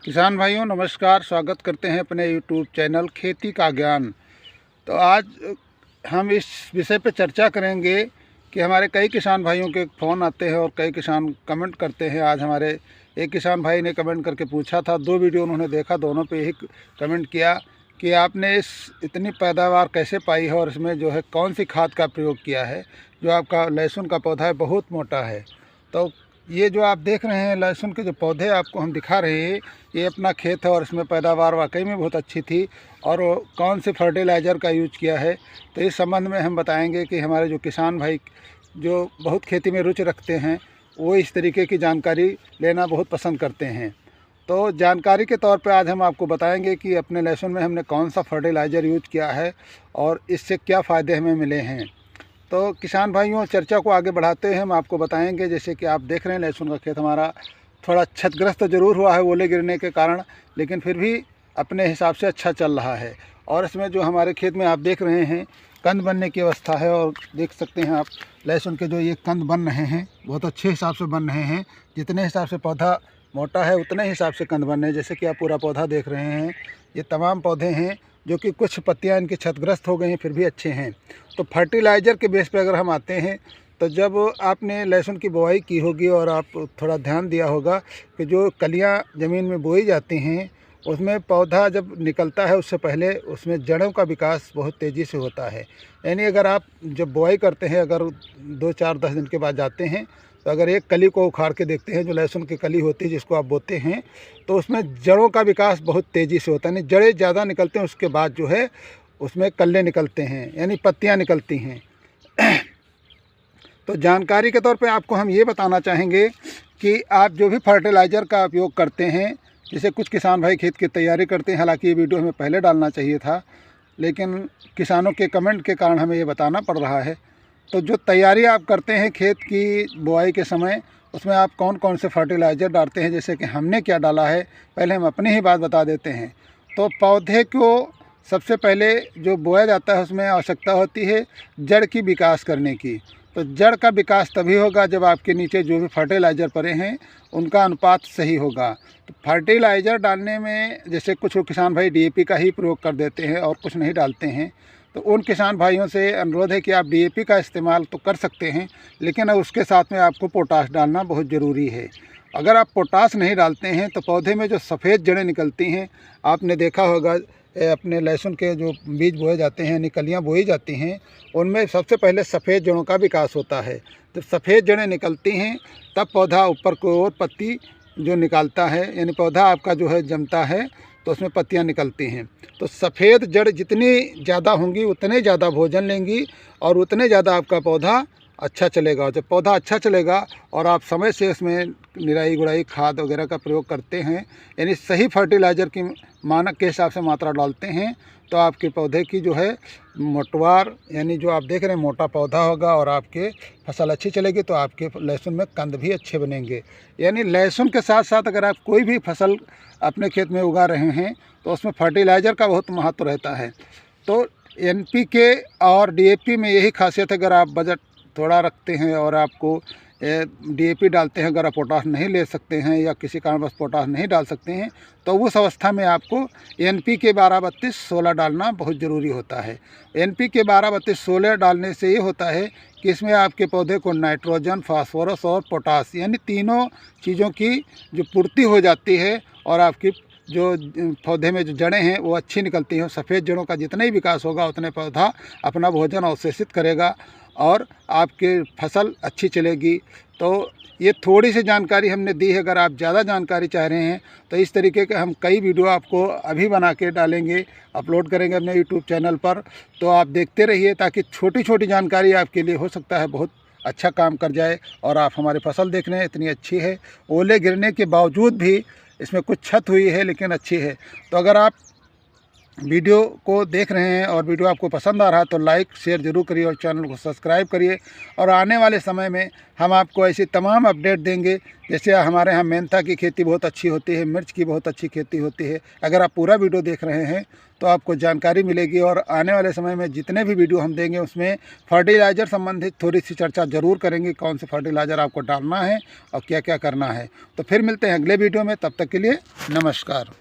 किसान भाइयों नमस्कार, स्वागत करते हैं अपने यूट्यूब चैनल खेती का ज्ञान। तो आज हम इस विषय पर चर्चा करेंगे कि हमारे कई किसान भाइयों के फ़ोन आते हैं और कई किसान कमेंट करते हैं। आज हमारे एक किसान भाई ने कमेंट करके पूछा था, 2 वीडियो उन्होंने देखा, दोनों पे ही कमेंट किया कि आपने इस इतनी पैदावार कैसे पाई है और इसमें जो है कौन सी खाद का प्रयोग किया है। जो आपका लहसुन का पौधा है बहुत मोटा है। तो ये जो आप देख रहे हैं लहसुन के जो पौधे आपको हम दिखा रहे हैं, ये अपना खेत है और इसमें पैदावार वाकई में बहुत अच्छी थी। और कौन से फर्टिलाइज़र का यूज किया है, तो इस संबंध में हम बताएंगे कि हमारे जो किसान भाई जो बहुत खेती में रुचि रखते हैं वो इस तरीके की जानकारी लेना बहुत पसंद करते हैं। तो जानकारी के तौर पे आज हम आपको बताएंगे कि अपने लहसुन में हमने कौन सा फर्टिलाइज़र यूज किया है और इससे क्या फ़ायदे हमें मिले हैं। तो किसान भाइयों, चर्चा को आगे बढ़ाते हैं हम आपको बताएंगे। जैसे कि आप देख रहे हैं लहसुन का खेत हमारा थोड़ा क्षतिग्रस्त ज़रूर हुआ है ओले गिरने के कारण, लेकिन फिर भी अपने हिसाब से अच्छा चल रहा है। और इसमें जो हमारे खेत में आप देख रहे हैं कंद बनने की अवस्था है, और देख सकते हैं आप लहसुन के जो ये कंद बन रहे हैं बहुत अच्छे हिसाब से बन रहे हैं। जितने हिसाब से पौधा मोटा है उतने हिसाब से कंद बन रहे हैं। जैसे कि आप पूरा पौधा देख रहे हैं, ये तमाम पौधे हैं जो कि कुछ पत्तियां इनकी क्षतिग्रस्त हो गई हैं फिर भी अच्छे हैं। तो फर्टिलाइज़र के बेस पे अगर हम आते हैं, तो जब आपने लहसुन की बुआई की होगी और आप थोड़ा ध्यान दिया होगा कि जो कलियां ज़मीन में बोई जाती हैं उसमें पौधा जब निकलता है उससे पहले उसमें जड़ों का विकास बहुत तेज़ी से होता है। यानी अगर आप जब बुआई करते हैं, अगर 2, 4, 10 दिन के बाद जाते हैं, तो अगर एक कली को उखाड़ के देखते हैं, जो लहसुन की कली होती है जिसको आप बोते हैं, तो उसमें जड़ों का विकास बहुत तेज़ी से होता है। यानी जड़ें ज़्यादा निकलते हैं, उसके बाद जो है उसमें कल्ले निकलते हैं, यानी पत्तियां निकलती हैं। तो जानकारी के तौर पे आपको हम ये बताना चाहेंगे कि आप जो भी फर्टिलाइज़र का उपयोग करते हैं, जैसे कुछ किसान भाई खेत की तैयारी करते हैं, हालांकि ये वीडियो हमें पहले डालना चाहिए था, लेकिन किसानों के कमेंट के कारण हमें ये बताना पड़ रहा है। तो जो तैयारी आप करते हैं खेत की बुआई के समय, उसमें आप कौन कौन से फर्टिलाइज़र डालते हैं, जैसे कि हमने क्या डाला है, पहले हम अपनी ही बात बता देते हैं। तो पौधे को सबसे पहले जो बोया जाता है उसमें आवश्यकता होती है जड़ की विकास करने की। तो जड़ का विकास तभी होगा जब आपके नीचे जो भी फर्टिलाइज़र पड़े हैं उनका अनुपात सही होगा। तो फर्टिलाइज़र डालने में जैसे कुछ किसान भाई डीएपी का ही प्रयोग कर देते हैं और कुछ नहीं डालते हैं, तो उन किसान भाइयों से अनुरोध है कि आप डीएपी का इस्तेमाल तो कर सकते हैं, लेकिन उसके साथ में आपको पोटाश डालना बहुत ज़रूरी है। अगर आप पोटाश नहीं डालते हैं तो पौधे में जो सफ़ेद जड़ें निकलती हैं, आपने देखा होगा अपने लहसुन के जो बीज बोए जाते हैं, यानी कलियाँ बोई जाती हैं, उनमें सबसे पहले सफ़ेद जड़ों का विकास होता है। जब सफ़ेद जड़ें निकलती हैं तब पौधा ऊपर की ओर पत्ती जो निकालता है, यानी पौधा आपका जो है जमता है तो उसमें पत्तियां निकलती हैं। तो सफ़ेद जड़ जितनी ज़्यादा होंगी उतने ज़्यादा भोजन लेंगी और उतने ज़्यादा आपका पौधा अच्छा चलेगा। जब पौधा अच्छा चलेगा और आप समय से उसमें निराई गुड़ाई खाद वगैरह का प्रयोग करते हैं, यानी सही फर्टिलाइज़र की मानक के हिसाब से मात्रा डालते हैं, तो आपके पौधे की जो है मोटवार, यानी जो आप देख रहे हैं मोटा पौधा होगा और आपके फसल अच्छी चलेगी, तो आपके लहसुन में कंद भी अच्छे बनेंगे। यानी लहसुन के साथ साथ अगर आप कोई भी फसल अपने खेत में उगा रहे हैं तो उसमें फर्टिलाइज़र का बहुत महत्व रहता है। तो एनपीके और डीएपी में यही खासियत है, अगर आप बजट थोड़ा रखते हैं और आपको डीएपी डालते हैं, अगर आप पोटाश नहीं ले सकते हैं या किसी कारणवश पोटाश नहीं डाल सकते हैं, तो उस अवस्था में आपको एनपीके 12-32-16 डालना बहुत ज़रूरी होता है। एनपीके 12-32-16 डालने से ये होता है कि इसमें आपके पौधे को नाइट्रोजन, फास्फोरस और पोटाश, यानी तीनों चीज़ों की जो पूर्ति हो जाती है और आपकी जो पौधे में जो जड़ें हैं वो अच्छी निकलती हैं। सफ़ेद जड़ों का जितना ही विकास होगा उतने पौधा अपना भोजन अवशोषित करेगा और आपके फसल अच्छी चलेगी। तो ये थोड़ी सी जानकारी हमने दी है। अगर आप ज़्यादा जानकारी चाह रहे हैं तो इस तरीके के हम कई वीडियो आपको अभी बना के डालेंगे, अपलोड करेंगे अपने यूट्यूब चैनल पर। तो आप देखते रहिए, ताकि छोटी छोटी जानकारी आपके लिए हो सकता है बहुत अच्छा काम कर जाए। और आप हमारी फसल देख रहे हैं इतनी अच्छी है, ओले गिरने के बावजूद भी इसमें कुछ क्षत हुई है लेकिन अच्छी है। तो अगर आप वीडियो को देख रहे हैं और वीडियो आपको पसंद आ रहा है तो लाइक शेयर ज़रूर करिए और चैनल को सब्सक्राइब करिए। और आने वाले समय में हम आपको ऐसी तमाम अपडेट देंगे। जैसे हमारे यहाँ मेंथा की खेती बहुत अच्छी होती है, मिर्च की बहुत अच्छी खेती होती है। अगर आप पूरा वीडियो देख रहे हैं तो आपको जानकारी मिलेगी। और आने वाले समय में जितने भी वीडियो हम देंगे उसमें फर्टिलाइज़र संबंधित थोड़ी सी चर्चा ज़रूर करेंगे, कौन से फर्टिलाइज़र आपको डालना है और क्या क्या करना है। तो फिर मिलते हैं अगले वीडियो में, तब तक के लिए नमस्कार।